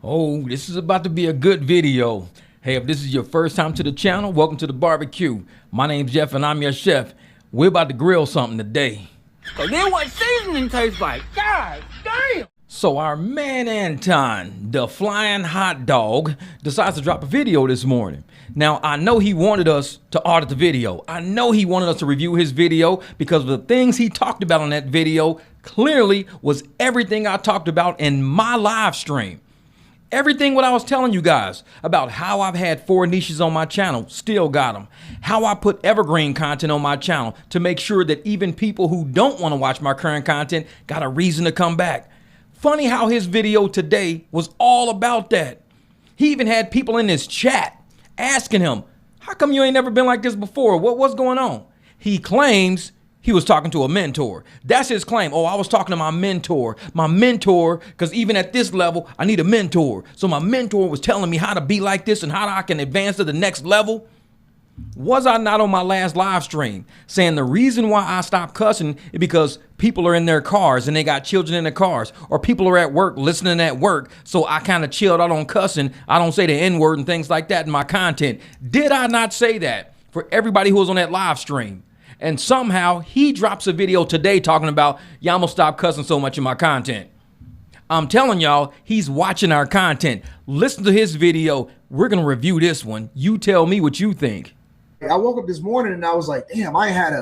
Oh, this is about to be a good video. Hey, if this is your first time to the channel, welcome to the barbecue. My name's Jeff and I'm your chef. We're about to grill something today. So then what seasoning tastes like? God damn! So our man Anton, the flying hot dog, decides to drop a video this morning. Now, I know he wanted us to audit the video. I know he wanted us to review his video because the things he talked about on that video clearly was everything I talked about in my live stream. Everything what I was telling you guys about how I've had 4 niches on my channel, still got them. How I put evergreen content on my channel to make sure that even people who don't want to watch my current content got a reason to come back. Funny how his video today was all about that. He even had people in his chat asking him, how come you ain't never been like this before? What's going on? He claims he was talking to a mentor. That's his claim. Oh, I was talking to my mentor. My mentor, because even at this level, I need a mentor. So my mentor was telling me how to be like this and how I can advance to the next level. Was I not on my last live stream saying the reason why I stopped cussing is because people are in their cars and they got children in their cars, or people are at work listening at work, so I kind of chilled out on cussing. I don't say the N-word and things like that in my content. Did I not say that for everybody who was on that live stream? And somehow he drops a video today talking about, yeah, I'm gonna stop cussing so much in my content. I'm telling y'all, he's watching our content. Listen to his video. We're gonna review this one. You tell me what you think. I woke up this morning and I was like, damn, I had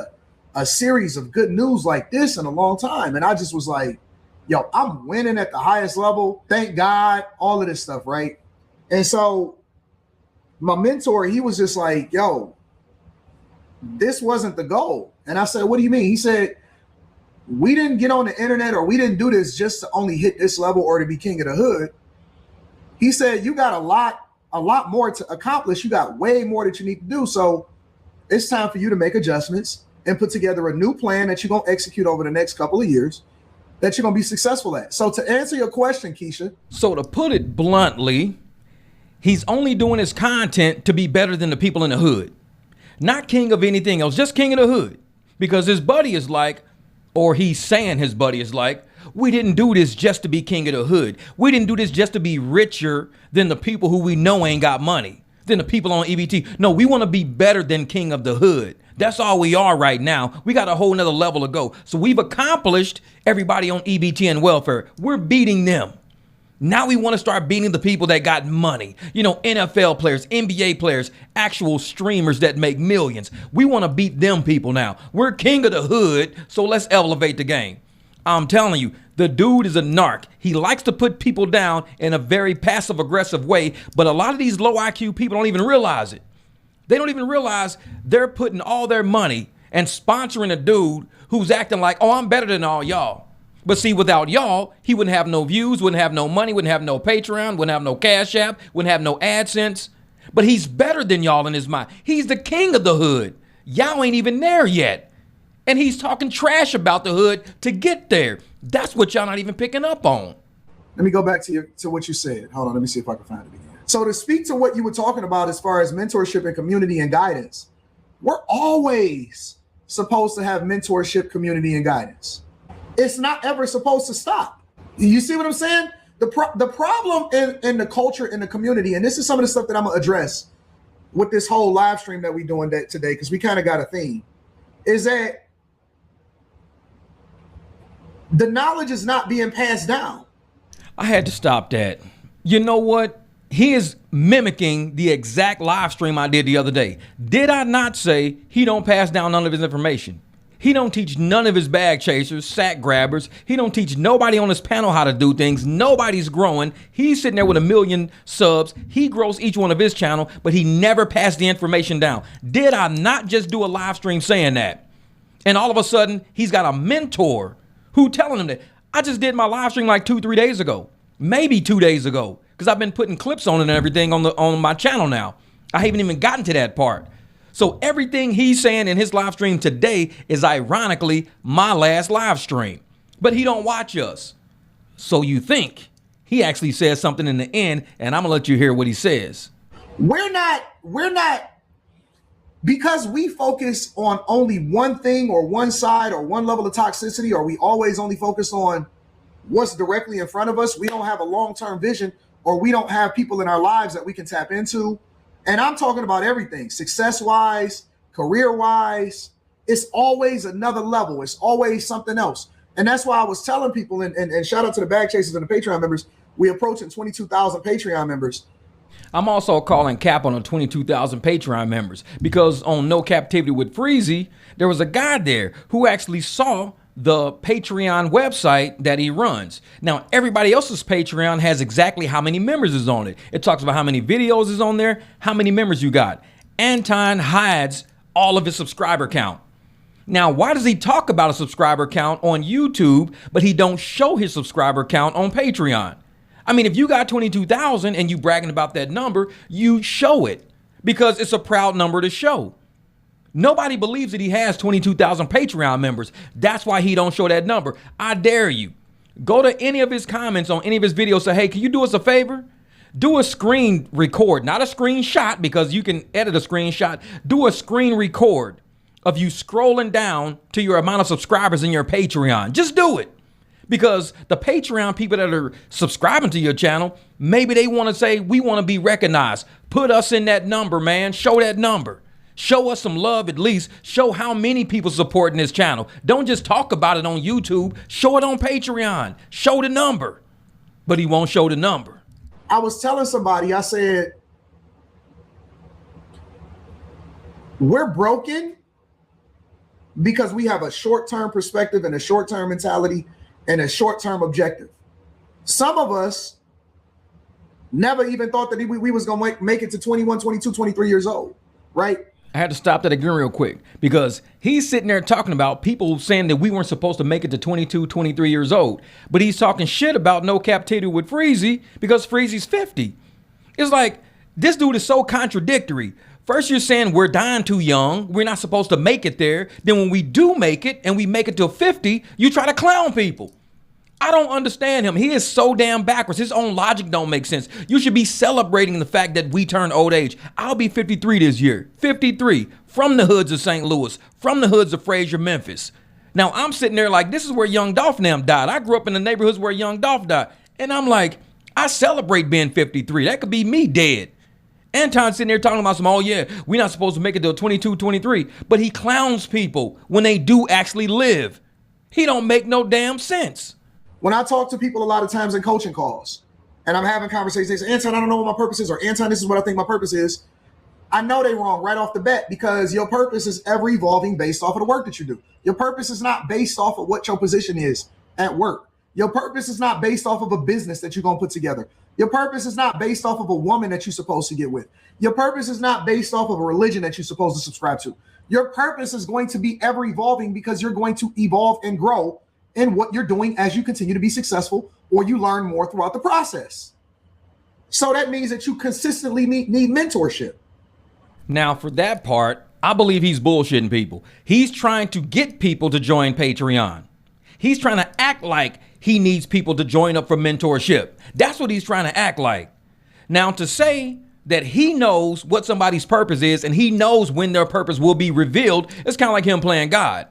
a series of good news like this in a long time. And I just was like, yo, I'm winning at the highest level. Thank God, all of this stuff, right? And so my mentor, he was just like, yo, this wasn't the goal. And I said, what do you mean? He said, we didn't get on the internet, or we didn't do this just to only hit this level or to be king of the hood. He said, you got a lot more to accomplish. You got way more that you need to do. So it's time for you to make adjustments and put together a new plan that you're going to execute over the next couple of years that you're going to be successful at. So to answer your question, Keisha. So to put it bluntly, he's only doing his content to be better than the people in the hood. Not king of anything else, just king of the hood. Because his buddy is like, or he's saying his buddy is like, we didn't do this just to be king of the hood. We didn't do this just to be richer than the people who we know ain't got money, than the people on EBT. No, we want to be better than king of the hood. That's all we are right now. We got a whole nother level to go. So we've accomplished everybody on EBT and welfare. We're beating them. Now we want to start beating the people that got money. You know, NFL players, NBA players, actual streamers that make millions. We want to beat them people now. We're king of the hood, so let's elevate the game. I'm telling you, the dude is a narc. He likes to put people down in a very passive aggressive way, but a lot of these low IQ people don't even realize it. They don't even realize they're putting all their money and sponsoring a dude who's acting like, oh, I'm better than all y'all. But see, without y'all, he wouldn't have no views, wouldn't have no money, wouldn't have no Patreon, wouldn't have no Cash App, wouldn't have no AdSense. But he's better than y'all in his mind. He's the king of the hood. Y'all ain't even there yet. And he's talking trash about the hood to get there. That's what y'all not even picking up on. Let me go back to what you said. Hold on, let me see if I can find it again. So to speak to what you were talking about as far as mentorship and community and guidance, we're always supposed to have mentorship, community, and guidance. It's not ever supposed to stop. You see what I'm saying? The problem in the culture, in the community, and this is some of the stuff that I'm gonna address with this whole live stream that we're doing today, because we kind of got a theme, is that the knowledge is not being passed down. I had to stop that. You know what? He is mimicking the exact live stream I did the other day. Did I not say he don't pass down none of his information? He don't teach none of his bag chasers, sack grabbers. He don't teach nobody on his panel how to do things. Nobody's growing. He's sitting there with 1 million subs. He grows each one of his channel, but he never passed the information down. Did I not just do a live stream saying that? And all of a sudden, he's got a mentor who telling him that. I just did my live stream like 2-3 days ago, maybe 2 days ago, because I've been putting clips on it and everything on my channel now. I haven't even gotten to that part. So everything he's saying in his live stream today is ironically my last live stream. But he don't watch us. So you think he actually says something in the end, and I'm gonna let you hear what he says. We're not, because we focus on only one thing or one side or one level of toxicity, or we always only focus on what's directly in front of us. We don't have a long-term vision or we don't have people in our lives that we can tap into. And I'm talking about everything, success-wise, career-wise. It's always another level. It's always something else. And that's why I was telling people, and shout out to the Bag Chasers and the Patreon members, we approaching 22,000 Patreon members. I'm also calling cap on the 22,000 Patreon members because on No Captivity with Freezy, there was a guy there who actually saw the Patreon website that he runs. Now, everybody else's Patreon has exactly how many members is on it. It talks about how many videos is on there, how many members you got. Anton hides all of his subscriber count. Now, why does he talk about a subscriber count on YouTube, but he don't show his subscriber count on Patreon? I mean, if you got 22,000 and you bragging about that number, you show it because it's a proud number to show. Nobody believes that he has 22,000 Patreon members. That's why he don't show that number. I dare you. Go to any of his comments on any of his videos. Say, hey, can you do us a favor? Do a screen record, not a screenshot because you can edit a screenshot. Do a screen record of you scrolling down to your amount of subscribers in your Patreon. Just do it. Because the Patreon people that are subscribing to your channel, maybe they want to say, we want to be recognized. Put us in that number, man. Show that number. Show us some love at least. Show how many people supporting this channel. Don't just talk about it on YouTube. Show it on Patreon. Show the number. But he won't show the number. I was telling somebody, I said, we're broken because we have a short-term perspective and a short-term mentality and a short-term objective. Some of us never even thought that we was going to make it to 21, 22, 23 years old, right? I had to stop that again real quick because he's sitting there talking about people saying that we weren't supposed to make it to 22, 23 years old. But he's talking shit about No Captivity with Freezy because Freezy's 50. It's like, this dude is so contradictory. First, you're saying we're dying too young. We're not supposed to make it there. Then when we do make it and we make it to 50, you try to clown people. I don't understand him. He is so damn backwards. His own logic don't make sense. You should be celebrating the fact that we turn old age. I'll be 53 this year. 53. From the hoods of St. Louis. From the hoods of Fraser, Memphis. Now, I'm sitting there like, this is where Young Dolph Nam died. I grew up in the neighborhoods where Young Dolph died. And I'm like, I celebrate being 53. That could be me dead. Anton's sitting there talking about some, oh yeah, we're not supposed to make it till 22, 23. But he clowns people when they do actually live. He don't make no damn sense. When I talk to people a lot of times in coaching calls and I'm having conversations, they say, Anton, I don't know what my purpose is, or Anton, this is what I think my purpose is. I know they're wrong right off the bat because your purpose is ever evolving based off of the work that you do. Your purpose is not based off of what your position is at work. Your purpose is not based off of a business that you're going to put together. Your purpose is not based off of a woman that you're supposed to get with. Your purpose is not based off of a religion that you're supposed to subscribe to. Your purpose is going to be ever evolving because you're going to evolve and grow in what you're doing as you continue to be successful or you learn more throughout the process. So that means that you consistently need mentorship. Now, for that part, I believe he's bullshitting people. He's trying to get people to join Patreon. He's trying to act like he needs people to join up for mentorship. That's what he's trying to act like. Now, to say that he knows what somebody's purpose is and he knows when their purpose will be revealed, it's kind of like him playing God.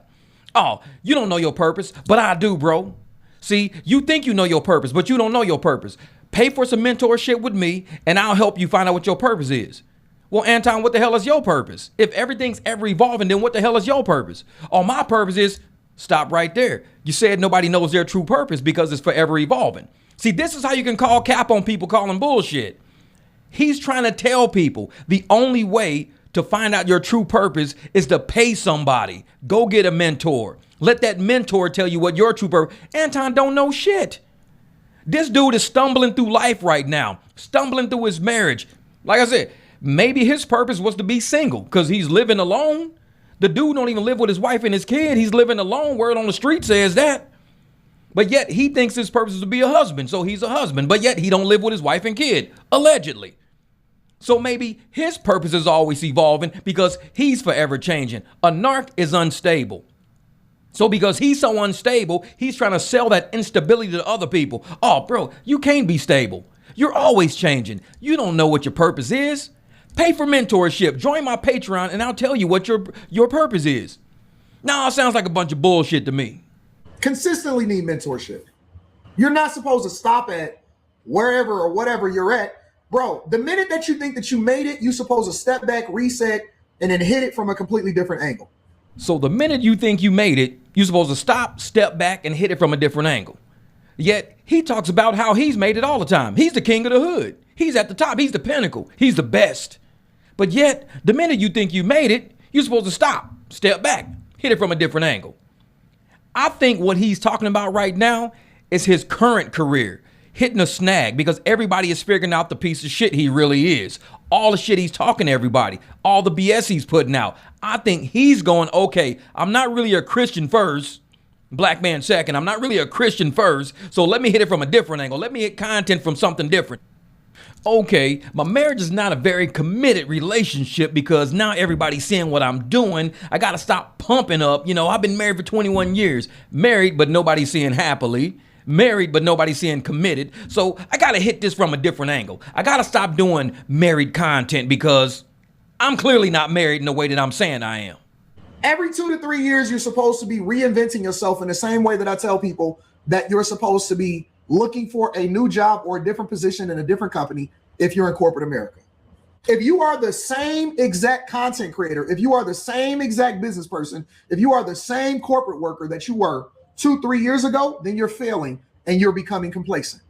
Oh, you don't know your purpose, but I do, bro. See, you think you know your purpose, but you don't know your purpose. Pay for some mentorship with me, and I'll help you find out what your purpose is. Well, Anton, what the hell is your purpose? If everything's ever evolving, then what the hell is your purpose? Oh, my purpose is, stop right there. You said nobody knows their true purpose because it's forever evolving. See, this is how you can call cap on people calling bullshit. He's trying to tell people the only way to find out your true purpose is to pay somebody. Go get a mentor. Let that mentor tell you what your true purpose. Anton don't know shit. This dude is stumbling through life right now, stumbling through his marriage. Like I said, maybe his purpose was to be single because he's living alone. The dude don't even live with his wife and his kid. He's living alone. Word on the street says that. But yet he thinks his purpose is to be a husband. So he's a husband. But yet he don't live with his wife and kid, allegedly. So maybe his purpose is always evolving because he's forever changing. A narc is unstable. So because he's so unstable, he's trying to sell that instability to other people. Oh, bro, you can't be stable. You're always changing. You don't know what your purpose is. Pay for mentorship. Join my Patreon and I'll tell you what your purpose is. Now it sounds like a bunch of bullshit to me. Consistently need mentorship. You're not supposed to stop at wherever or whatever you're at, bro, the minute that you think that you made it, you're supposed to step back, reset, and then hit it from a completely different angle. So the minute you think you made it, you're supposed to stop, step back, and hit it from a different angle. Yet he talks about how he's made it all the time. He's the king of the hood. He's at the top. He's the pinnacle. He's the best. But yet, the minute you think you made it, you're supposed to stop, step back, hit it from a different angle. I think what he's talking about right now is his current career, hitting a snag, because everybody is figuring out the piece of shit he really is. All the shit he's talking to everybody, all the BS he's putting out. I think he's going, okay, I'm not really a Christian first, black man second. I'm not really a Christian first, so let me hit it from a different angle. Let me hit content from something different. Okay, my marriage is not a very committed relationship because now everybody's seeing what I'm doing. I got to stop pumping up. You know, I've been married for 21 years. Married, but nobody's seeing happily. Married, but nobody's seeing committed. So I got to hit this from a different angle. I got to stop doing married content because I'm clearly not married in the way that I'm saying I am. Every 2 to 3 years, you're supposed to be reinventing yourself in the same way that I tell people that you're supposed to be looking for a new job or a different position in a different company if you're in corporate America. If you are the same exact content creator, if you are the same exact business person, if you are the same corporate worker that you were 2-3 years ago, then you're failing and you're becoming complacent.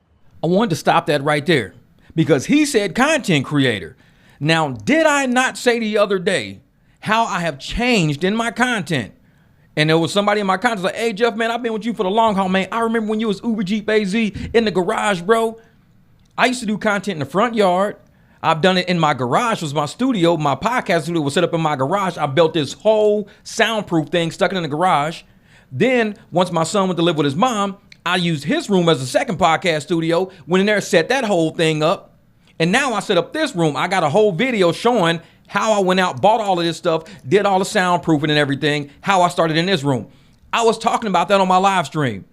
I wanted to stop that right there because he said content creator. Now, did I not say the other day how I have changed in my content? And there was somebody in my content like, hey, Jeff, man, I've been with you for the long haul, man. I remember when you was Uber Jeep AZ in the garage, bro. I used to do content in the front yard. I've done it in my garage. It was my studio. My podcast studio was set up in my garage. I built this whole soundproof thing, stuck it in the garage. Then once my son went to live with his mom, I used his room as a second podcast studio. Went in there, set that whole thing up. And now I set up this room. I got a whole video showing how I went out, bought all of this stuff, did all the soundproofing and everything, how I started in this room. I was talking about that on my live stream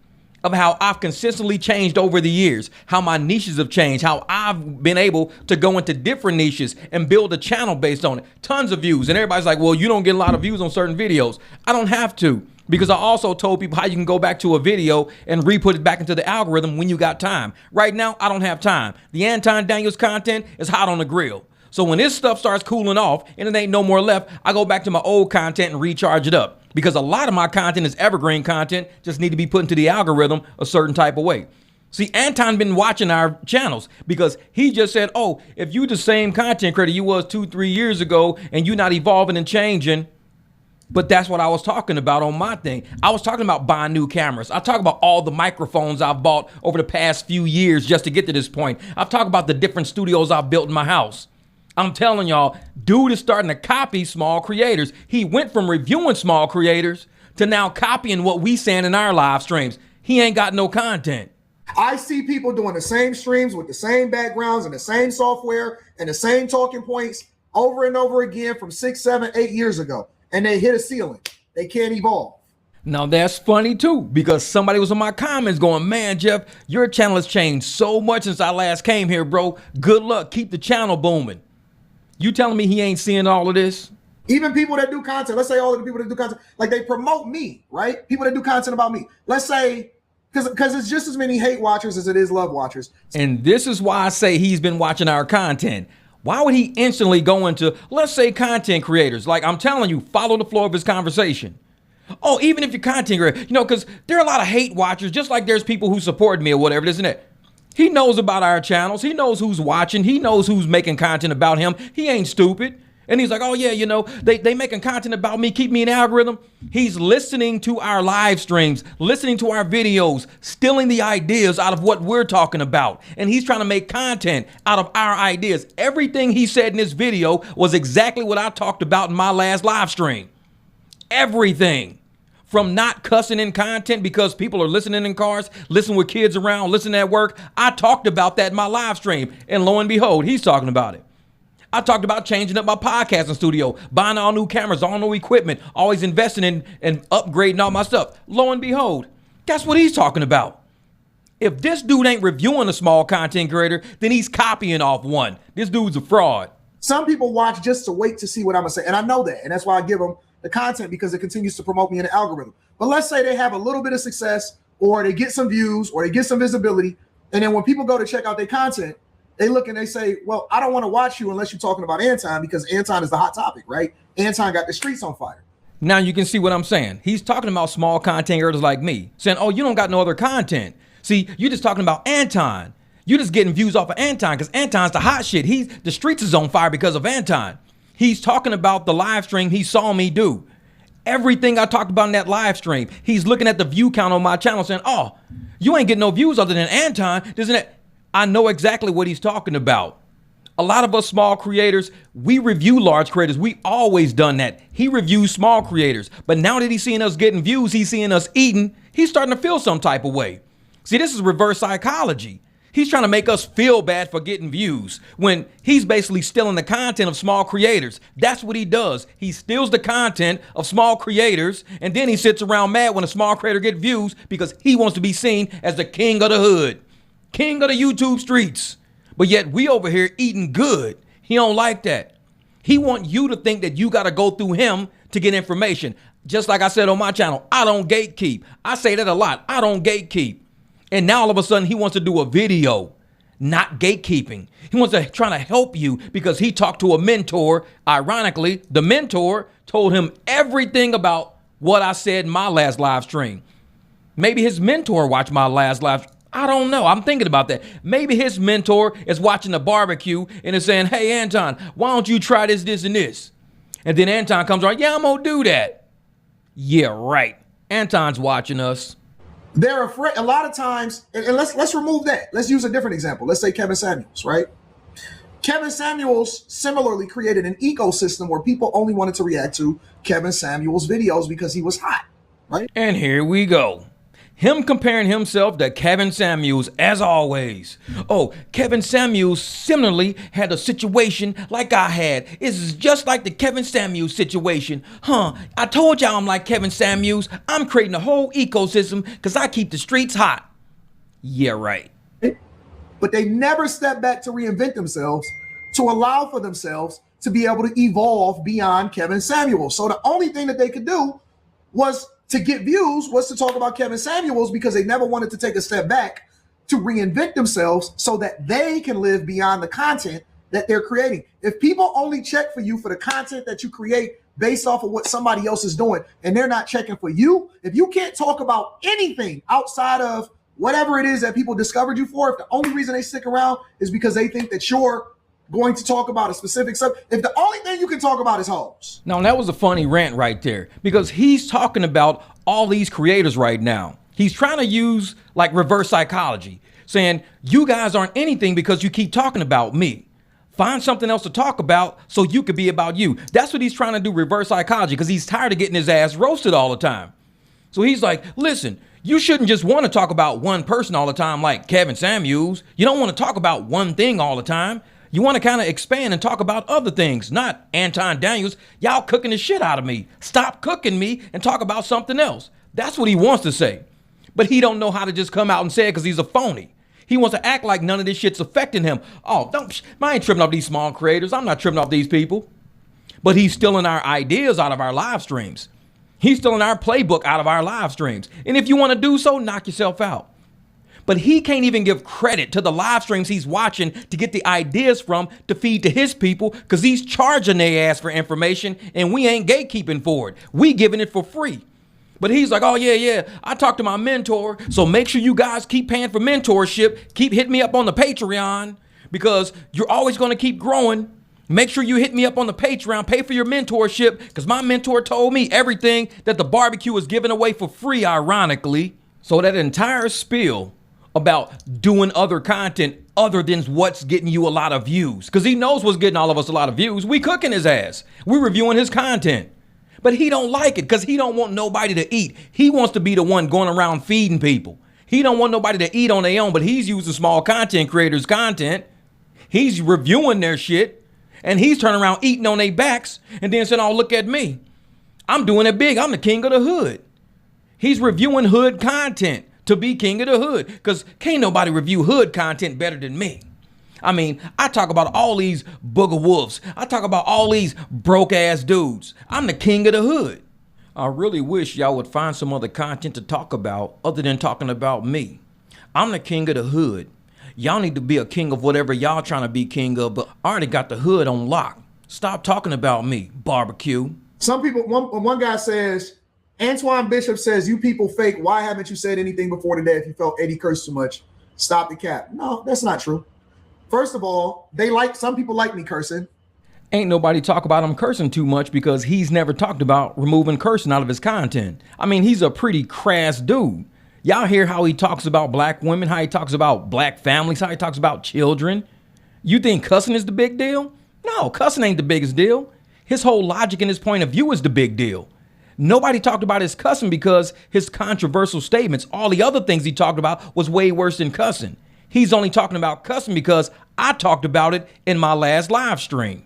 of how I've consistently changed over the years, how my niches have changed, how I've been able to go into different niches and build a channel based on it. Tons of views. And everybody's like, well, you don't get a lot of views on certain videos. I don't have to, because I also told people how you can go back to a video and re-put it back into the algorithm when you got time. Right now, I don't have time. The Anton Daniels content is hot on the grill. So when this stuff starts cooling off and it ain't no more left, I go back to my old content and recharge it up. Because a lot of my content is evergreen content, just need to be put into the algorithm a certain type of way. See, Anton been watching our channels because he just said, oh, if you the same content creator you was 2-3 years ago and you not evolving and changing. But that's what I was talking about on my thing. I was talking about buying new cameras. I talk about all the microphones I've bought over the past few years just to get to this point. I've talked about the different studios I've built in my house. I'm telling y'all, dude is starting to copy small creators. He went from reviewing small creators to now copying what we saying in our live streams. He ain't got no content. I see people doing the same streams with the same backgrounds and the same software and the same talking points over and over again from 6, 7, 8 years ago. And they hit a ceiling. They can't evolve. Now that's funny too, because somebody was in my comments going, man, Jeff, your channel has changed so much since I last came here, bro. Good luck. Keep the channel booming. You telling me he ain't seeing all of this? Even people that do content, let's say all of the people that do content, like they promote me, right? People that do content about me. Let's say, because it's just as many hate watchers as it is love watchers. And this is why I say he's been watching our content. Why would he instantly go into, let's say, content creators? Like I'm telling you, follow the flow of his conversation. Oh, even if you're content creator, you know, because there are a lot of hate watchers, just like there's people who support me or whatever, isn't it? He knows about our channels. He knows who's watching. He knows who's making content about him. He ain't stupid. And he's like, oh yeah, you know, they making content about me, keep me in the algorithm. He's listening to our live streams, listening to our videos, stealing the ideas out of what we're talking about. And he's trying to make content out of our ideas. Everything he said in this video was exactly what I talked about in my last live stream. Everything. From not cussing in content because people are listening in cars, listening with kids around, listening at work. I talked about that in my live stream. And lo and behold, he's talking about it. I talked about changing up my podcasting studio, buying all new cameras, all new equipment, always investing in and upgrading all my stuff. Lo and behold, that's what he's talking about. If this dude ain't reviewing a small content creator, then he's copying off one. This dude's a fraud. Some people watch just to wait to see what I'm going to say. And I know that. And that's why I give them the content, because it continues to promote me in the algorithm. But let's say they have a little bit of success, or they get some views, or they get some visibility, And then when people go to check out their content, they look and they say, well, I don't want to watch you unless you're talking about Anton, because Anton is the hot topic, right? Anton got the streets on fire. Now you can see what I'm saying. He's talking about small content creators like me, saying, oh, you don't got no other content. See, you're just talking about Anton. You're just getting views off of Anton because Anton's the hot shit. The streets is on fire because of Anton. He's talking about the live stream he saw me do. Everything I talked about in that live stream, he's looking at the view count on my channel saying, oh, you ain't getting no views other than Anton. Doesn't it? I know exactly what he's talking about. A lot of us small creators, we review large creators. We always done that. He reviews small creators. But now that he's seeing us getting views, he's seeing us eating, he's starting to feel some type of way. See, this is reverse psychology. He's trying to make us feel bad for getting views when he's basically stealing the content of small creators. That's what he does. He steals the content of small creators, and then he sits around mad when a small creator gets views because he wants to be seen as the king of the hood, king of the YouTube streets. But yet we over here eating good. He don't like that. He want you to think that you got to go through him to get information. Just like I said on my channel, I don't gatekeep. I say that a lot. I don't gatekeep. And now all of a sudden he wants to do a video, not gatekeeping. He wants to try to help you because he talked to a mentor. Ironically, the mentor told him everything about what I said in my last live stream. Maybe his mentor watched my last live stream. I don't know. I'm thinking about that. Maybe his mentor is watching the barbecue and is saying, hey, Anton, why don't you try this, this, and this? And then Anton comes around, yeah, I'm going to do that. Yeah, right. Anton's watching us. They're afraid a lot of times, and let's remove that. Let's use a different example. Let's say Kevin Samuels, right? Kevin Samuels similarly created an ecosystem where people only wanted to react to Kevin Samuels videos because he was hot, right? And here we go. Him comparing himself to Kevin Samuels as always. Oh, Kevin Samuels similarly had a situation like I had. It's just like the Kevin Samuels situation. I told y'all I'm like Kevin Samuels. I'm creating a whole ecosystem because I keep the streets hot. Yeah, right. But they never step back to reinvent themselves, to allow for themselves to be able to evolve beyond Kevin Samuels. So the only thing that they could do was to get views, was to talk about Kevin Samuels, because they never wanted to take a step back to reinvent themselves so that they can live beyond the content that they're creating. If people only check for you for the content that you create based off of what somebody else is doing, and they're not checking for you, if you can't talk about anything outside of whatever it is that people discovered you for, if the only reason they stick around is because they think that you're going to talk about a specific subject, if the only thing you can talk about is hoes. Now, that was a funny rant right there, because he's talking about all these creators right now. He's trying to use like reverse psychology, saying you guys aren't anything because you keep talking about me. Find something else to talk about so you could be about you. That's what he's trying to do, reverse psychology, because he's tired of getting his ass roasted all the time. So he's like, listen, you shouldn't just want to talk about one person all the time like Kevin Samuels. You don't want to talk about one thing all the time. You want to kind of expand and talk about other things, not Anton Daniels. Y'all cooking the shit out of me. Stop cooking me and talk about something else. That's what he wants to say. But he don't know how to just come out and say it because he's a phony. He wants to act like none of this shit's affecting him. Oh, I ain't tripping off these small creators. I'm not tripping off these people. But he's stealing our ideas out of our live streams. He's stealing our playbook out of our live streams. And if you want to do so, knock yourself out. But he can't even give credit to the live streams he's watching to get the ideas from to feed to his people, because he's charging their ass for information and we ain't gatekeeping for it. We giving it for free. But he's like, oh, yeah, I talked to my mentor. So make sure you guys keep paying for mentorship. Keep hitting me up on the Patreon because you're always going to keep growing. Make sure you hit me up on the Patreon. Pay for your mentorship because my mentor told me everything that the barbecue is giving away for free, ironically. So that entire spiel about doing other content other than what's getting you a lot of views, because he knows what's getting all of us a lot of views. We cooking his ass. We're reviewing his content. But he don't like it because he don't want nobody to eat. He wants to be the one going around feeding people. He don't want nobody to eat on their own, but he's using small content creators' content. He's reviewing their shit, and he's turning around eating on their backs and then saying, oh, look at me. I'm doing it big. I'm the king of the hood. He's reviewing hood content to be king of the hood, because can't nobody review hood content better than me. I mean, I talk about all these booger wolves. I talk about all these broke ass dudes. I'm the king of the hood. I really wish y'all would find some other content to talk about other than talking about me. I'm the king of the hood, Y'all need to be a king of whatever y'all trying to be king of, but I already got the hood on lock. Stop talking about me, barbecue. Some people, one guy says, Antoine Bishop says, you people fake. Why haven't you said anything before today if you felt Eddie cursed too much? Stop the cap. No, that's not true. First of all, some people like me cursing. Ain't nobody talk about him cursing too much because he's never talked about removing cursing out of his content. I mean, he's a pretty crass dude. Y'all hear how he talks about black women, how he talks about black families, how he talks about children. You think cussing is the big deal? No, cussing ain't the biggest deal. His whole logic and his point of view is the big deal. Nobody talked about his cussing because his controversial statements, all the other things he talked about was way worse than cussing. He's only talking about cussing because I talked about it in my last live stream.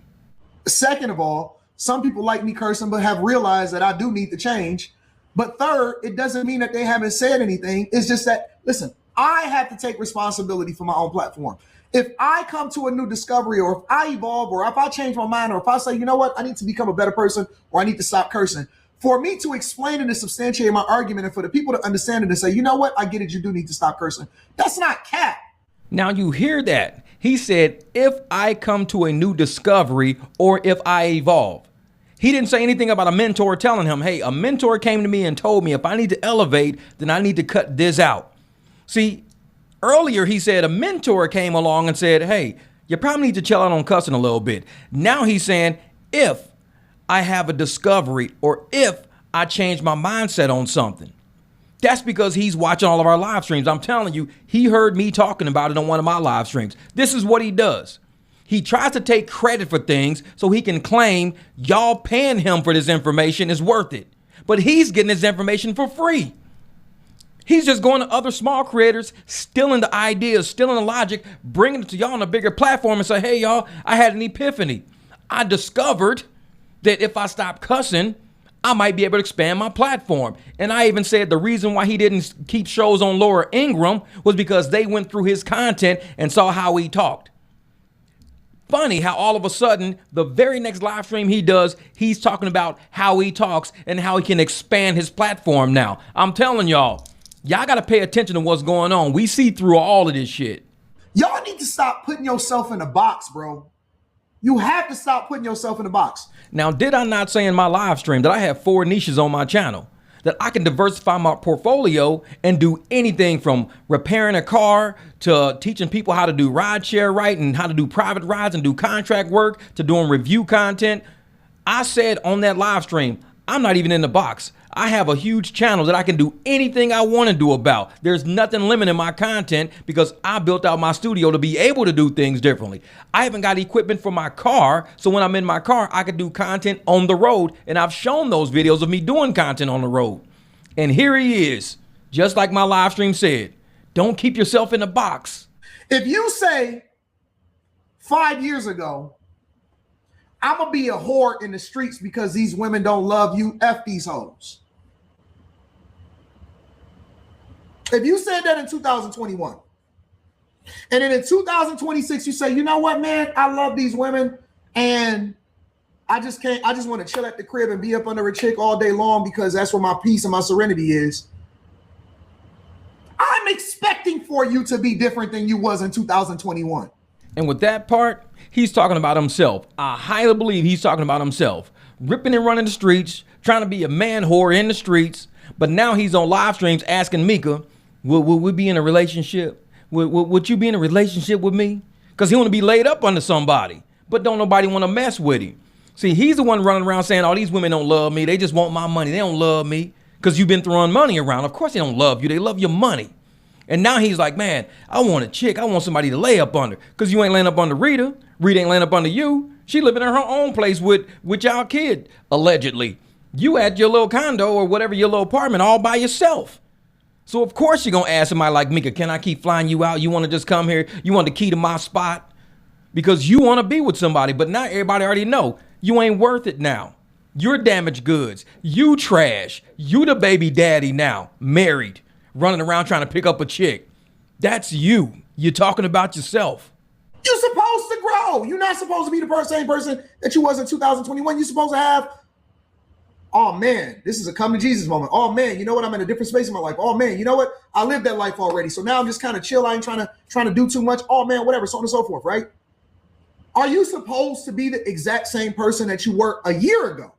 Second of all, some people like me cursing but have realized that I do need to change. But third, it doesn't mean that they haven't said anything. It's just that, listen, I have to take responsibility for my own platform. If I come to a new discovery, or if I evolve, or if I change my mind, or if I say, you know what, I need to become a better person, or I need to stop cursing, for me to explain and to substantiate my argument and for the people to understand it and say, you know what, I get it, you do need to stop cursing. That's not cap. Now you hear that. He said, if I come to a new discovery or if I evolve. He didn't say anything about a mentor telling him, hey, a mentor came to me and told me if I need to elevate, then I need to cut this out. See, earlier he said a mentor came along and said, hey, you probably need to chill out on cussing a little bit. Now he's saying, if I have a discovery or if I change my mindset on something. That's because he's watching all of our live streams. I'm telling you, he heard me talking about it on one of my live streams. This is what he does. He tries to take credit for things so he can claim y'all paying him for this information is worth it. But he's getting this information for free. He's just going to other small creators, stealing the ideas, stealing the logic, bringing it to y'all on a bigger platform and say, hey, y'all, I had an epiphany. I discovered that if I stop cussing, I might be able to expand my platform. And I even said the reason why he didn't keep shows on Laura Ingraham was because they went through his content and saw how he talked. Funny how all of a sudden, the very next live stream he does, he's talking about how he talks and how he can expand his platform now. I'm telling y'all got to pay attention to what's going on. We see through all of this shit. Y'all need to stop putting yourself in a box, bro. You have to stop putting yourself in a box. Now, did I not say in my live stream that I have 4 niches on my channel? That I can diversify my portfolio and do anything from repairing a car to teaching people how to do rideshare right and how to do private rides and do contract work to doing review content. I said on that live stream, I'm not even in the box. I have a huge channel that I can do anything I want to do about. There's nothing limiting my content because I built out my studio to be able to do things differently. I haven't got equipment for my car, so when I'm in my car, I can do content on the road, and I've shown those videos of me doing content on the road. And here he is, just like my live stream said, don't keep yourself in a box. If you say 5 years ago, I'm going to be a whore in the streets because these women don't love you, F these hoes. If you said that in 2021, and then in 2026, you say, you know what, man, I love these women and I just want to chill at the crib and be up under a chick all day long because that's where my peace and my serenity is. I'm expecting for you to be different than you was in 2021. And with that part, he's talking about himself. I highly believe he's talking about himself. Ripping and running the streets, trying to be a man whore in the streets. But now he's on live streams asking Mika, would we be in a relationship? Would you be in a relationship with me? Because he want to be laid up under somebody. But don't nobody want to mess with him. See, he's the one running around saying, oh, these women don't love me. They just want my money. They don't love me because you've been throwing money around. Of course they don't love you. They love your money. And now he's like, man, I want a chick. I want somebody to lay up under because you ain't laying up under Rita. Rita ain't laying up under you. She living in her own place with y'all kid, allegedly. You at your little condo or whatever, your little apartment all by yourself. So of course you're going to ask somebody like Mika, can I keep flying you out? You want to just come here? You want the key to my spot? Because you want to be with somebody. But now everybody already know you ain't worth it now. You're damaged goods. You trash. You the baby daddy now, married, running around trying to pick up a chick. That's you. You're talking about yourself. You're supposed to grow. You're not supposed to be the same person that you was in 2021. You're supposed to have oh man, this is a come to Jesus moment. Oh man, you know what? I'm in a different space in my life. Oh man, you know what? I lived that life already. So now I'm just kind of chill. I ain't trying to do too much. Oh man, whatever, so on and so forth, right? Are you supposed to be the exact same person that you were a year ago?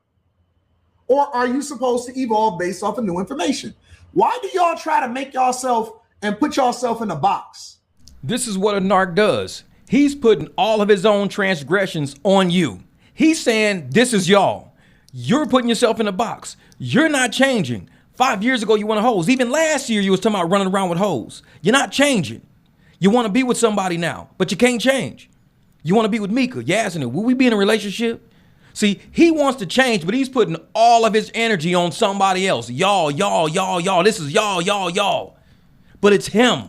Or are you supposed to evolve based off of new information? Why do y'all try to make yourself and put yourself in a box? This is what a narc does. He's putting all of his own transgressions on you. He's saying, this is y'all. You're putting yourself in a box. You're not changing. 5 years ago, you wanted hoes. Even last year, you was talking about running around with hoes. You're not changing. You want to be with somebody now, but you can't change. You want to be with Mika. You asking her, will we be in a relationship? See, he wants to change, but he's putting all of his energy on somebody else. Y'all. This is y'all. But it's him.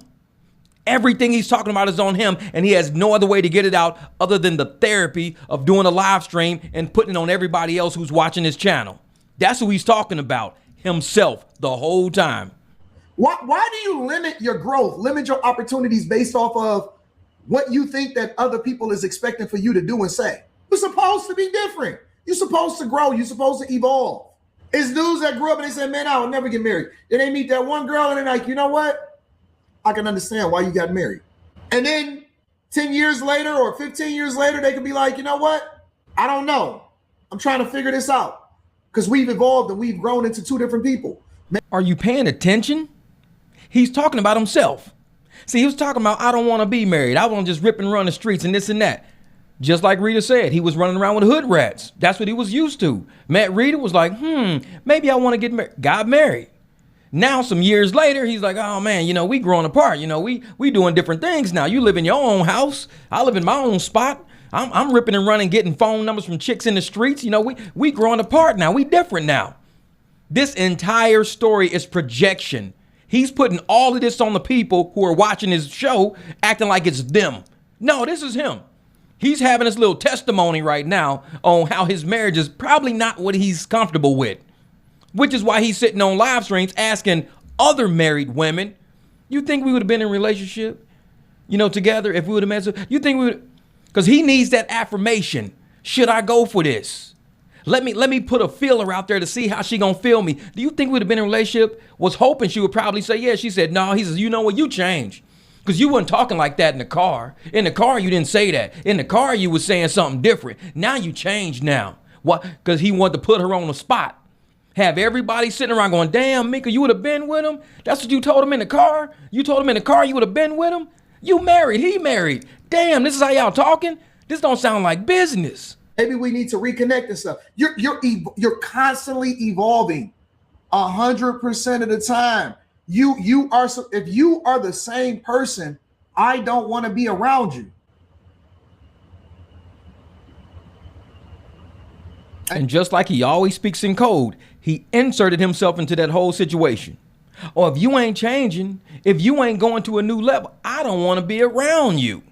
Everything he's talking about is on him, and he has no other way to get it out other than the therapy of doing a live stream and putting it on everybody else who's watching his channel. That's who he's talking about, himself, the whole time. Why do you limit your growth, limit your opportunities based off of what you think that other people is expecting for you to do and say? You're supposed to be different. You're supposed to grow. You're supposed to evolve. It's dudes that grew up and they said, man, I will never get married. Then they meet that one girl and they're like, you know what? I can understand why you got married. And then 10 years later or 15 years later, they could be like, you know what? I don't know. I'm trying to figure this out because we've evolved and we've grown into two different people. Are you paying attention? He's talking about himself. See, he was talking about, I don't want to be married. I want to just rip and run the streets and this and that. Just like Rita said, he was running around with hood rats. That's what he was used to. Met Rita, was like, maybe I want to get married. Got married. Now, some years later, he's like, oh man, we growing apart. We doing different things now. You live in your own house. I live in my own spot. I'm ripping and running, getting phone numbers from chicks in the streets. We growing apart now. We different now. This entire story is projection. He's putting all of this on the people who are watching his show, acting like it's them. No, this is him. He's having this little testimony right now on how his marriage is probably not what he's comfortable with, which is why he's sitting on live streams asking other married women, you think we would have been in a relationship, together if we would have met? You think we would? Because he needs that affirmation. Should I go for this? Let me put a feeler out there to see how she gonna feel me. Do you think we would have been in a relationship? Was hoping she would probably say yeah. She said no. He says, you know what? You changed. Because you weren't talking like that in the car. In the car, you didn't say that. In the car, you was saying something different. Now you changed now. What? Because he wanted to put her on the spot. Have everybody sitting around going, damn, Mika, you would have been with him? That's what you told him in the car? You told him in the car you would have been with him? You married, he married. Damn, this is how y'all talking? This don't sound like business. Maybe we need to reconnect and stuff. You're constantly evolving 100% of the time. You are, if you are the same person, I don't want to be around you. And just like he always speaks in code, he inserted himself into that whole situation. Or if you ain't changing, if you ain't going to a new level, I don't want to be around you.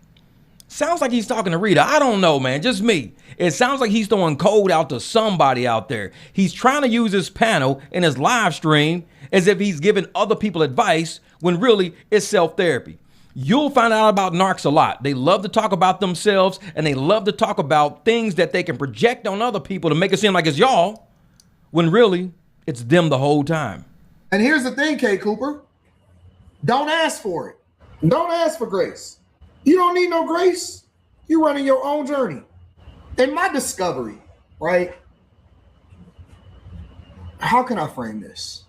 Sounds like he's talking to Rita. I don't know, man. Just me. It sounds like he's throwing code out to somebody out there. He's trying to use his panel in his live stream as if he's giving other people advice when really it's self-therapy. You'll find out about narcs a lot. They love to talk about themselves and they love to talk about things that they can project on other people to make it seem like it's y'all, when really it's them the whole time. And here's the thing, K. Cooper. Don't ask for it. Don't ask for grace. You don't need no grace. You're running your own journey. In my discovery, right? How can I frame this?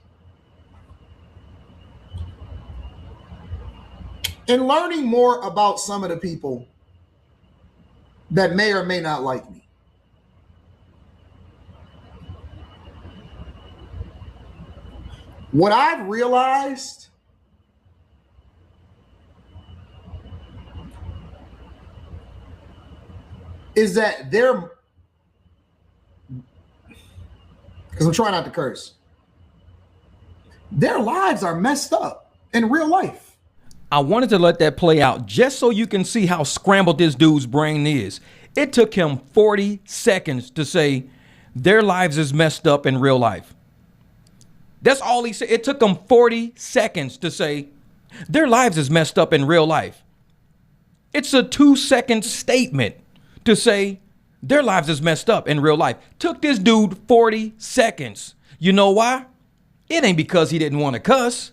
In learning more about some of the people that may or may not like me, what I've realized is that they're, because I'm trying not to curse, their lives are messed up in real life. I wanted to let that play out just so you can see how scrambled this dude's brain is. It took him 40 seconds to say their lives is messed up in real life. That's all he said. It took him 40 seconds to say their lives is messed up in real life. It's a 2-second statement to say their lives is messed up in real life. Took this dude 40 seconds. You know why? It ain't because he didn't want to cuss.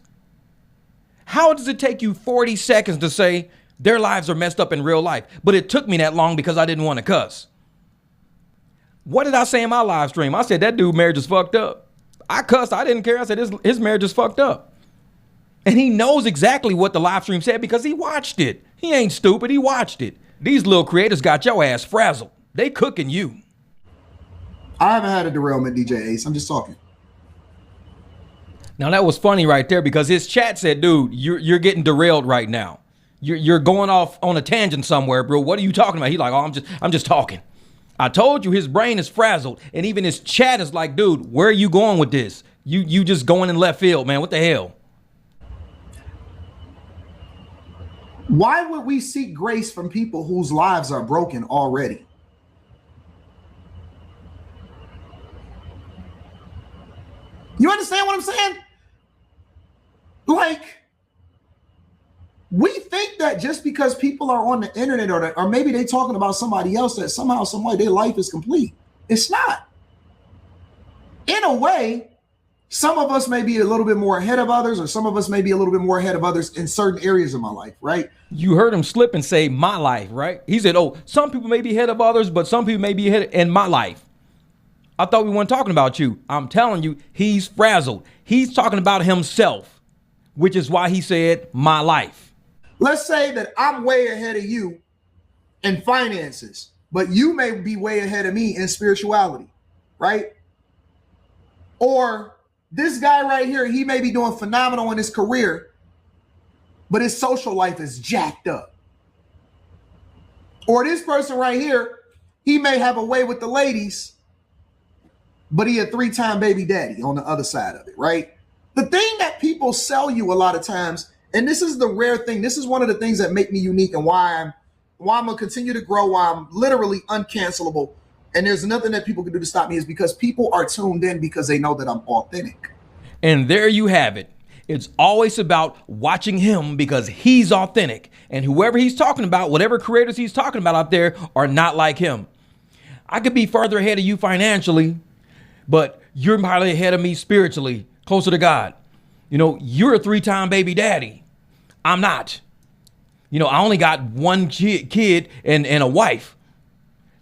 How does it take you 40 seconds to say their lives are messed up in real life, but it took me that long because I didn't want to cuss? What did I say in my live stream? I said that dude marriage is fucked up. I cussed. I didn't care. I said his marriage is fucked up. And he knows exactly what the live stream said because he watched it. He ain't stupid. He watched it. These little creators got your ass frazzled. They cooking you. I haven't had a derailment, DJ Ace. I'm just talking. Now that was funny right there because his chat said, dude, you're getting derailed right now. You're going off on a tangent somewhere, bro. What are you talking about? He like, oh, I'm just talking. I told you his brain is frazzled, and even his chat is like, dude, where are you going with this? You just going in left field, man. What the hell? Why would we seek grace from people whose lives are broken already? You understand what I'm saying? Like, we think that just because people are on the internet or maybe they talking about somebody else that somehow, some way their life is complete. It's not. In a way, some of us may be a little bit more ahead of others, or some of us may be a little bit more ahead of others in certain areas of my life, right? You heard him slip and say my life, right? He said, oh, some people may be ahead of others, but some people may be ahead in my life. I thought we weren't talking about you. I'm telling you, he's frazzled. He's talking about himself, which is why he said my life. Let's say that I'm way ahead of you in finances, but you may be way ahead of me in spirituality, right? Or this guy right here, he may be doing phenomenal in his career, but his social life is jacked up. Or this person right here, he may have a way with the ladies, but he a 3-time baby daddy on the other side of it, right? The thing that people sell you a lot of times, and this is the rare thing, this is one of the things that make me unique and why I'm gonna continue to grow, why I'm literally uncancelable. And there's nothing that people can do to stop me, is because people are tuned in because they know that I'm authentic. And there you have it. It's always about watching him because he's authentic. And whoever he's talking about, whatever creators he's talking about out there are not like him. I could be further ahead of you financially, but you're probably ahead of me spiritually, closer to God. You know, you're a 3-time baby daddy. I'm not. You know, I only got one kid and a wife.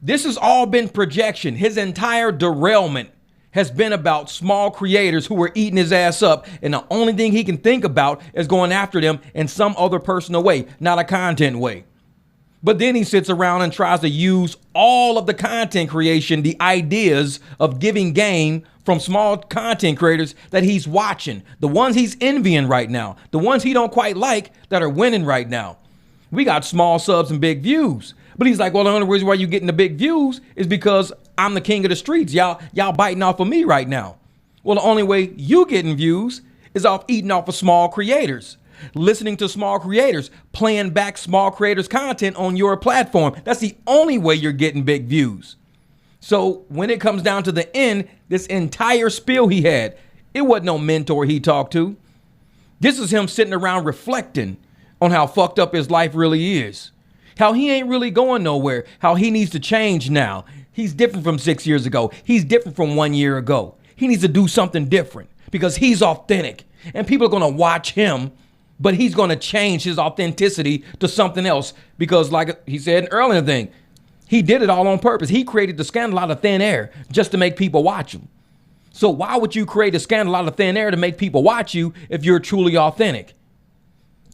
This has all been projection. His entire derailment has been about small creators who were eating his ass up. And the only thing he can think about is going after them in some other personal way, not a content way. But then he sits around and tries to use all of the content creation, the ideas of giving game from small content creators that he's watching, the ones he's envying right now, the ones he don't quite like that are winning right now. We got small subs and big views. But he's like, well, the only reason why you're getting the big views is because I'm the king of the streets. Y'all biting off of me right now. Well, the only way you getting views is off eating off of small creators, listening to small creators, playing back small creators' content on your platform. That's the only way you're getting big views. So when it comes down to the end, this entire spiel he had, it wasn't no mentor he talked to. This is him sitting around reflecting on how fucked up his life really is. How he ain't really going nowhere. How he needs to change now. He's different from 6 years ago. He's different from 1 year ago. He needs to do something different because he's authentic. And people are going to watch him, but he's going to change his authenticity to something else. Because like he said in an earlier thing, he did it all on purpose. He created the scandal out of thin air just to make people watch him. So why would you create a scandal out of thin air to make people watch you if you're truly authentic?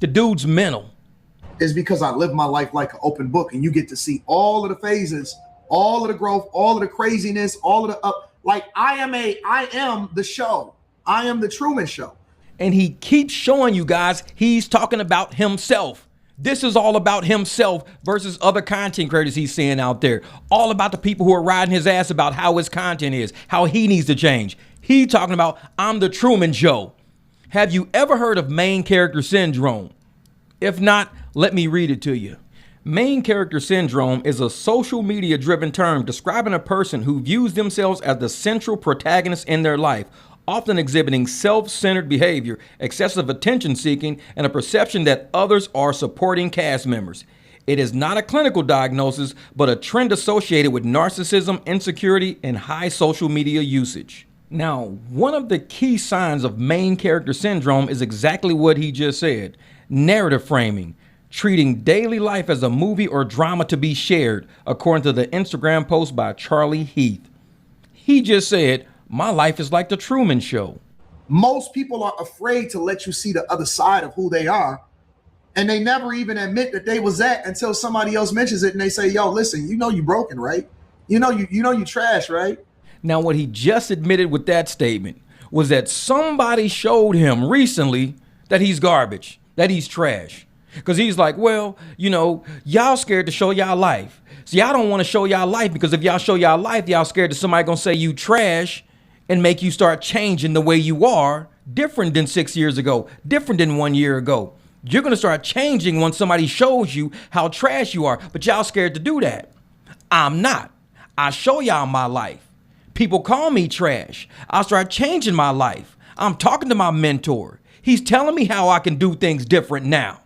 The dude's mental. Is because I live my life like an open book, and you get to see all of the phases, all of the growth, all of the craziness, all of the up. Like I am the show. I am the Truman Show. And he keeps showing you guys he's talking about himself. This is all about himself versus other content creators he's seeing out there. All about the people who are riding his ass about how his content is, how he needs to change. He talking about, I'm the Truman Show. Have you ever heard of main character syndrome? If not, let me read it to you. Main character syndrome is a social media driven term describing a person who views themselves as the central protagonist in their life, often exhibiting self-centered behavior, excessive attention seeking, and a perception that others are supporting cast members. It is not a clinical diagnosis, but a trend associated with narcissism, insecurity, and high social media usage. Now, one of the key signs of main character syndrome is exactly what he just said. Narrative framing, treating daily life as a movie or drama to be shared, according to the Instagram post by Charlie Heath. He just said, my life is like the Truman Show. Most people are afraid to let you see the other side of who they are. And they never even admit that they was that until somebody else mentions it and they say, yo, listen, you know you broken, right? You know you trash, right? Now, what he just admitted with that statement was that somebody showed him recently that he's garbage, that he's trash. Because he's like, well, you know, y'all scared to show y'all life. So y'all don't want to show y'all life because if y'all show y'all life, y'all scared that somebody gonna say you trash and make you start changing the way you are, different than 6 years ago, different than 1 year ago. You're gonna start changing when somebody shows you how trash you are, but y'all scared to do that. I'm not. I show y'all my life. People call me trash. I start changing my life. I'm talking to my mentor. He's telling me how I can do things different now.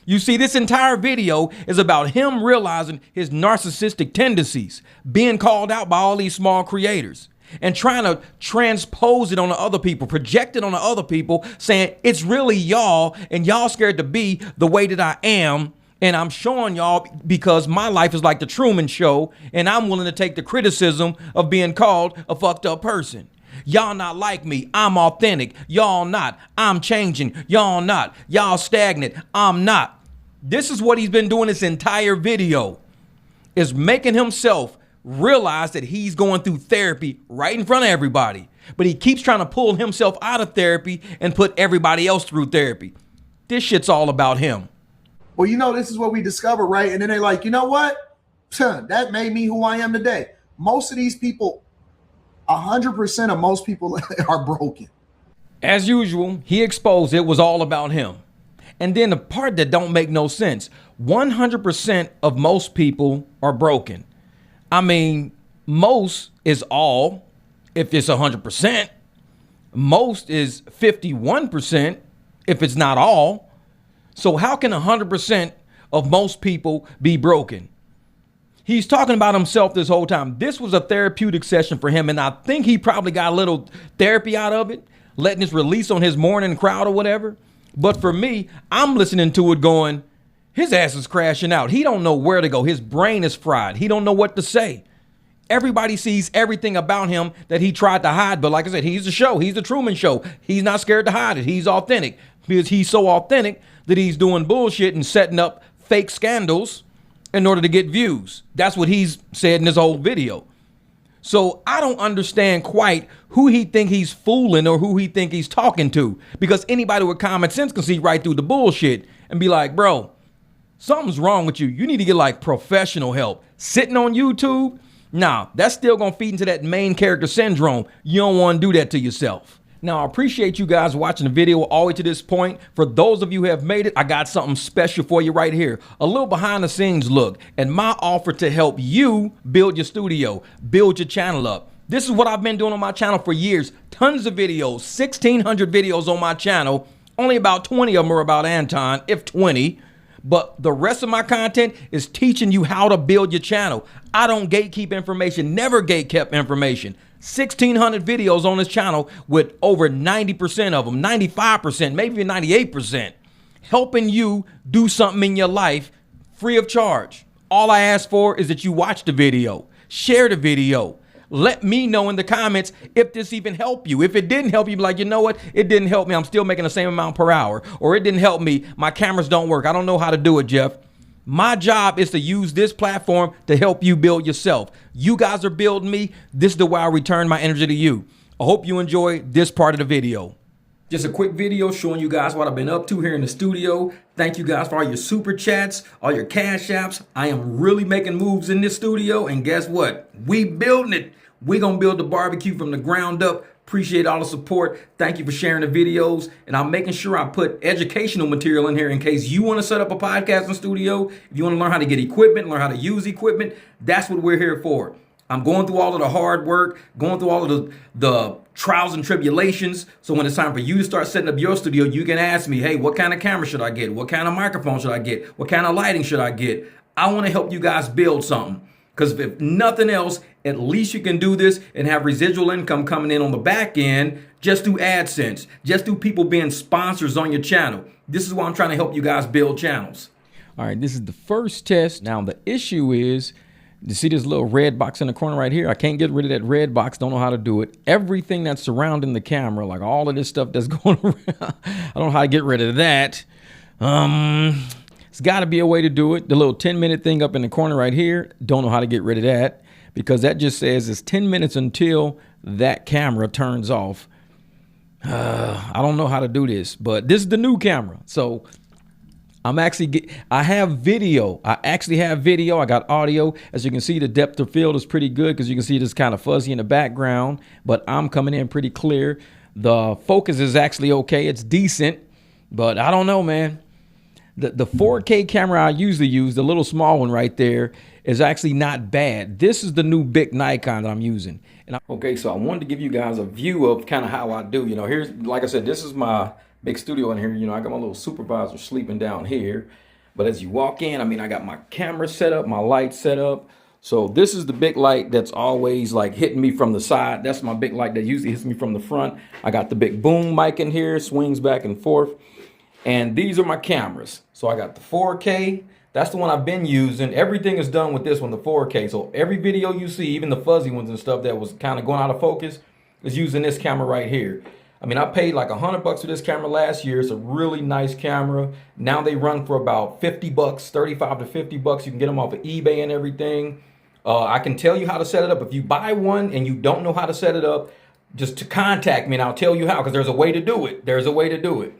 You see, this entire video is about him realizing his narcissistic tendencies, being called out by all these small creators, and trying to transpose it on the other people, project it on the other people, saying it's really y'all and y'all scared to be the way that I am. And I'm showing y'all because my life is like the Truman Show and I'm willing to take the criticism of being called a fucked up person. Y'all not like me. I'm authentic. Y'all not. I'm changing. Y'all not. Y'all stagnant. I'm not. This is what he's been doing this entire video, is making himself realize that he's going through therapy right in front of everybody. But he keeps trying to pull himself out of therapy and put everybody else through therapy. This shit's all about him. Well, you know, this is what we discovered, right? And then they're like, you know what? That made me who I am today. Most of these people, 100% of most people are broken. As usual, he exposed it was all about him. And then the part that don't make no sense, 100% of most people are broken. I mean, most is all, if it's 100%. Most is 51% if it's not all. So how can 100% of most people be broken? He's talking about himself this whole time. This was a therapeutic session for him, and I think he probably got a little therapy out of it, letting this release on his morning crowd or whatever. But for me, I'm listening to it going, his ass is crashing out. He don't know where to go. His brain is fried. He don't know what to say. Everybody sees everything about him that he tried to hide. But like I said, he's the show. He's the Truman Show. He's not scared to hide it. He's authentic because he's so authentic that he's doing bullshit and setting up fake scandals in order to get views. That's what he's said in this whole video. So I don't understand quite who he think he's fooling or who he think he's talking to, because anybody with common sense can see right through the bullshit and be like, bro, something's wrong with you. You need to get like professional help. Sitting on YouTube, nah, that's still gonna feed into that main character syndrome. You don't want to do that to yourself. Now, I appreciate you guys watching the video all the way to this point. For those of you who have made it, I got something special for you right here. A little behind the scenes look and my offer to help you build your studio, build your channel up. This is what I've been doing on my channel for years. Tons of videos, 1,600 videos on my channel. Only about 20 of them are about Anton, if 20. But the rest of my content is teaching you how to build your channel. I don't gatekeep information, never gatekept information. 1,600 videos on this channel with over 90% of them, 95%, maybe even 98%, helping you do something in your life free of charge. All I ask for is that you watch the video, share the video. Let me know in the comments if this even helped you. If it didn't help you, be like, you know what? It didn't help me. I'm still making the same amount per hour. Or it didn't help me. My cameras don't work. I don't know how to do it, Jeff. My job is to use this platform to help you build yourself. You guys are building me. This is the way I return my energy to you. I hope you enjoy this part of the video. Just a quick video showing you guys what I've been up to here in the studio. Thank you guys for all your super chats, all your cash apps. I am really making moves in this studio, and guess what? We building it. We gonna build the barbecue from the ground up. Appreciate all the support. Thank you for sharing the videos. And I'm making sure I put educational material in here in case you want to set up a podcasting studio. If you want to learn how to get equipment, learn how to use equipment, that's what we're here for. I'm going through all of the hard work, going through all of the trials and tribulations. So when it's time for you to start setting up your studio, you can ask me, hey, what kind of camera should I get? What kind of microphone should I get? What kind of lighting should I get? I want to help you guys build something. Because if nothing else, at least you can do this and have residual income coming in on the back end. Just through AdSense, just through people being sponsors on your channel. This is why I'm trying to help you guys build channels. All right, this is the first test. Now the issue is, you see this little red box in the corner right here? I can't get rid of that red box, don't know how to do it. Everything that's surrounding the camera, like all of this stuff that's going around, I don't know how to get rid of that. It's gotta be a way to do it. The little 10-minute thing up in the corner right here, don't know how to get rid of that because that just says it's 10 minutes until that camera turns off. I don't know how to do this, but this is the new camera. So I have video. I actually have video. I got audio. As you can see, the depth of field is pretty good because you can see this kind of fuzzy in the background, but I'm coming in pretty clear. The focus is actually okay. It's decent, but I don't know, man. The 4K camera I usually use, the little small one right there, is actually not bad. This is the new big Nikon that I'm using. Okay, so I wanted to give you guys a view of kind of how I do. You know, here's, like I said, this is my big studio in here. You know, I got my little supervisor sleeping down here. But as you walk in, I mean, I got my camera set up, my light set up. So this is the big light that's always like hitting me from the side. That's my big light that usually hits me from the front. I got the big boom mic in here, swings back and forth. And these are my cameras. So I got the 4K. That's the one I've been using. Everything is done with this one, the 4K. So every video you see, even the fuzzy ones and stuff that was kind of going out of focus, is using this camera right here. I mean, I paid like $100 for this camera last year. It's a really nice camera. Now they run for about 50 bucks, 35 to 50 bucks. You can get them off of eBay and everything. I can tell you how to set it up. If you buy one and you don't know how to set it up, just to contact me and I'll tell you how, because there's a way to do it. There's a way to do it.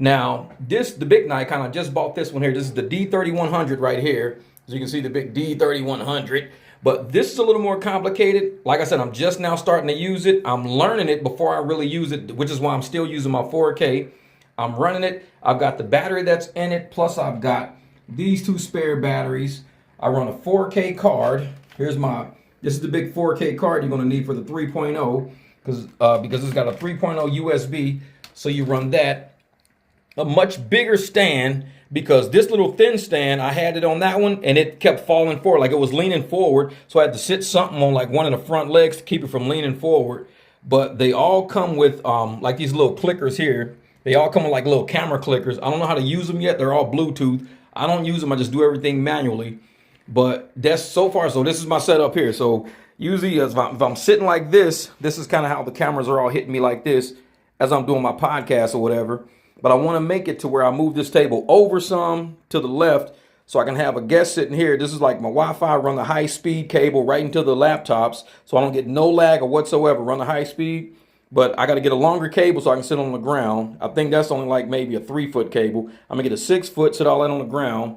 Now, the big Nikon, I just bought this one here. This is the D3100 right here. As you can see, the big D3100. But this is a little more complicated. Like I said, I'm just now starting to use it. I'm learning it before I really use it, which is why I'm still using my 4K. I'm running it. I've got the battery that's in it. Plus, I've got these two spare batteries. I run a 4K card. This is the big 4K card you're going to need for the 3.0 because it's got a 3.0 USB. So you run that. A much bigger stand, because this little thin stand, I had it on that one and it kept falling forward, like it was leaning forward. So I had to sit something on like one of the front legs to keep it from leaning forward. But they all come with like these little clickers here. They all come with like little camera clickers. I don't know how to use them yet. They're all Bluetooth. I don't use them. I just do everything manually. But that's so far. So this is my setup here. So usually if I'm sitting like this is kind of how the cameras are all hitting me like this as I'm doing my podcast or whatever. But I want to make it to where I move this table over some to the left so I can have a guest sitting here. This is like my Wi-Fi, run the high-speed cable right into the laptops so I don't get no lag or whatsoever, run the high speed. But I got to get a longer cable so I can sit on the ground. I think that's only like maybe a 3-foot cable. I'm going to get a 6-foot, sit all that on the ground.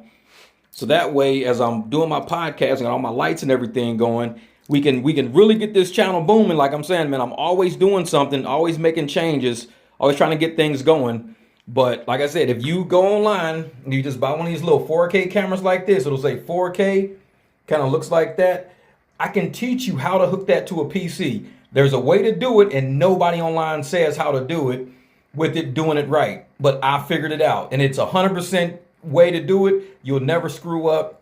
So that way, as I'm doing my podcast and all my lights and everything going, we can really get this channel booming. Like I'm saying, man, I'm always doing something, always making changes, always trying to get things going. But like I said, if you go online and you just buy one of these little 4K cameras like this, it'll say 4K, kind of looks like that. I can teach you how to hook that to a PC. There's a way to do it, and nobody online says how to do it with it doing it right. But I figured it out, and it's 100% way to do it. You'll never screw up.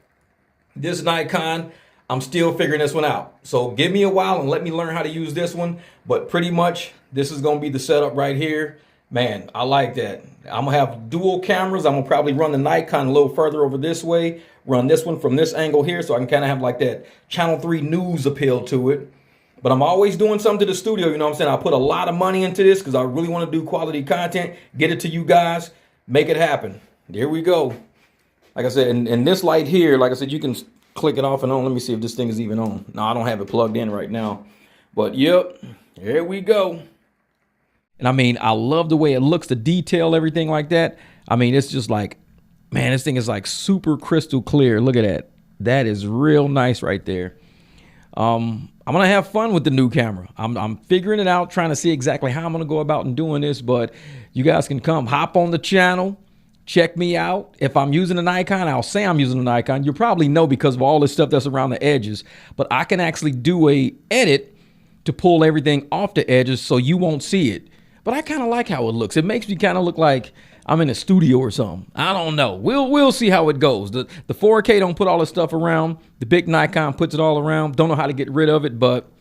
This Nikon, I'm still figuring this one out. So give me a while and let me learn how to use this one. But pretty much, this is going to be the setup right here. Man, I like that. I'm going to have dual cameras. I'm going to probably run the Nikon a little further over this way, run this one from this angle here so I can kind of have like that Channel 3 news appeal to it. But I'm always doing something to the studio, you know what I'm saying? I put a lot of money into this because I really want to do quality content, get it to you guys, make it happen. Here we go. Like I said, and this light here, like I said, you can click it off and on. Let me see if this thing is even on. No, I don't have it plugged in right now. But yep, here we go. And I mean, I love the way it looks, the detail, everything like that. I mean, it's just like, man, this thing is like super crystal clear. Look at that. That is real nice right there. I'm going to have fun with the new camera. I'm figuring it out, trying to see exactly how I'm going to go about and doing this. But you guys can come hop on the channel, check me out. If I'm using a Nikon, I'll say I'm using a Nikon. You probably know because of all this stuff that's around the edges. But I can actually do a edit to pull everything off the edges so you won't see it. But I kind of like how it looks. It makes me kind of look like I'm in a studio or something. I don't know. We'll see how it goes. The 4K don't put all this stuff around. The big Nikon puts it all around. Don't know how to get rid of it, but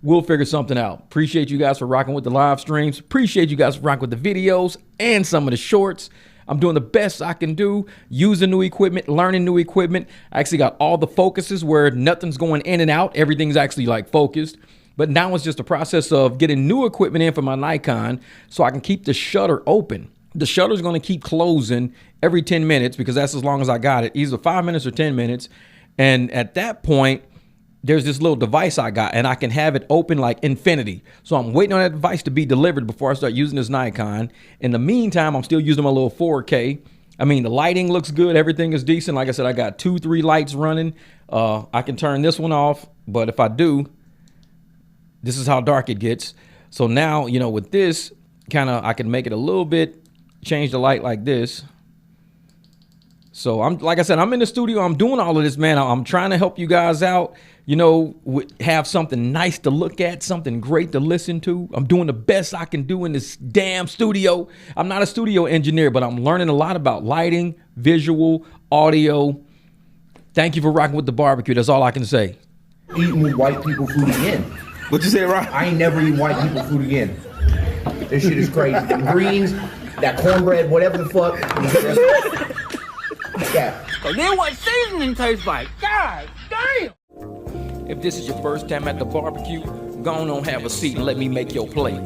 we'll figure something out. Appreciate you guys for rocking with the live streams. Appreciate you guys for rocking with the videos and some of the shorts. I'm doing the best I can do, using new equipment, learning new equipment. I actually got all the focuses where nothing's going in and out. Everything's actually like focused. But now it's just a process of getting new equipment in for my Nikon so I can keep the shutter open. The shutter's going to keep closing every 10 minutes because that's as long as I got it, either 5 minutes or 10 minutes. And at that point, there's this little device I got and I can have it open like infinity. So I'm waiting on that device to be delivered before I start using this Nikon. In the meantime, I'm still using my little 4K. I mean, the lighting looks good. Everything is decent. Like I said, I got 2-3 lights running. I can turn this one off, but if I do, this is how dark it gets. So now, you know, with this I can make it a little bit, change the light like this. So like I said, I'm in the studio. I'm doing all of this, man. I'm trying to help you guys out, you know, have something nice to look at, something great to listen to. I'm doing the best I can do in this damn studio. I'm not a studio engineer, but I'm learning a lot about lighting, visual, audio. Thank you for rocking with the barbecue. That's all I can say. Eating with white people food again. What you say, Rob? I ain't never eating white people food again. This shit is crazy. The greens, that cornbread, whatever the fuck. Yeah. Cause then what seasoning tastes like? God damn! If this is your first time at the barbecue, go on have a seat and let me make your plate.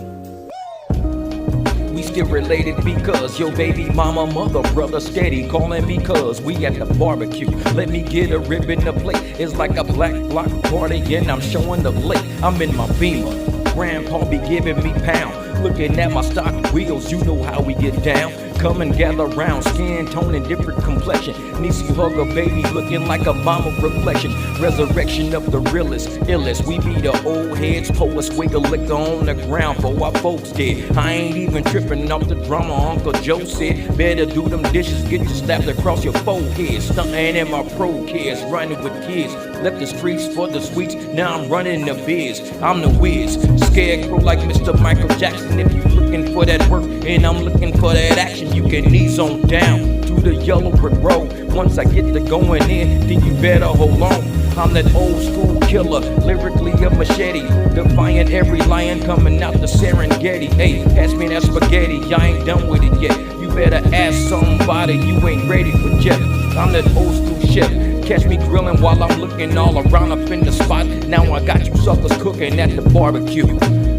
We still related because your baby mama, mother, brother steady calling me cuz we at the barbecue. Let me get a rib in the plate. It's like a black block party and I'm showing the lake. I'm in my Beamer. Grandpa be giving me pound. Looking at my stock wheels, you know how we get down. Come and gather round, skin tone and different complexion. Niecy hug a baby looking like a mama reflection. Resurrection of the realest, illest. We be the old heads, pour us wiggle liquor on the ground for our folks dead. I ain't even tripping off the drama Uncle Joe said. Better do them dishes, get you slapped across your forehead. Stunting in my pro kids, running with kids. Left the streets for the sweets, now I'm running the biz. I'm the whiz, scarecrow like Mr. Michael Jackson. If you looking for that work and I'm looking for that action, you can ease on down to the yellow brick road. Once I get to going in, then you better hold on. I'm that old school killer, lyrically a machete, defying every lion coming out the Serengeti. Hey, pass me that spaghetti, I ain't done with it yet. You better ask somebody, you ain't ready for jet. I'm that old school chef. Catch me grilling while I'm looking all around up in the spot. Now I got you suckers cooking at the barbecue.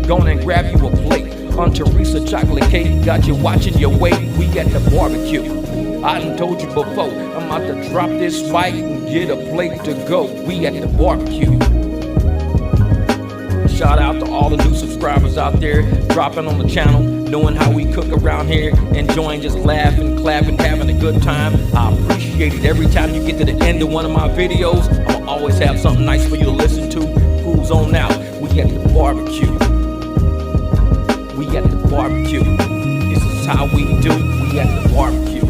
Go on and grab you a plate. On Teresa chocolate cake, got you watching your weight. We at the barbecue. I done told you before, I'm about to drop this mic and get a plate to go. We at the barbecue. Shout out to all the new subscribers out there, dropping on the channel, knowing how we cook around here, enjoying just laughing, clapping, having a good time. I appreciate it. Every time you get to the end of one of my videos, I'll always have something nice for you to listen to. Who's on out? We at the barbecue. We at the barbecue. This is how we do. We at the barbecue.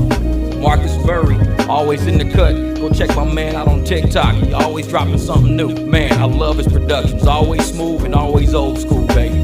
Marcus Murray, always in the cut. Go check my man out on TikTok. He always dropping something new. Man, I love his productions. Always smooth and always old school, baby.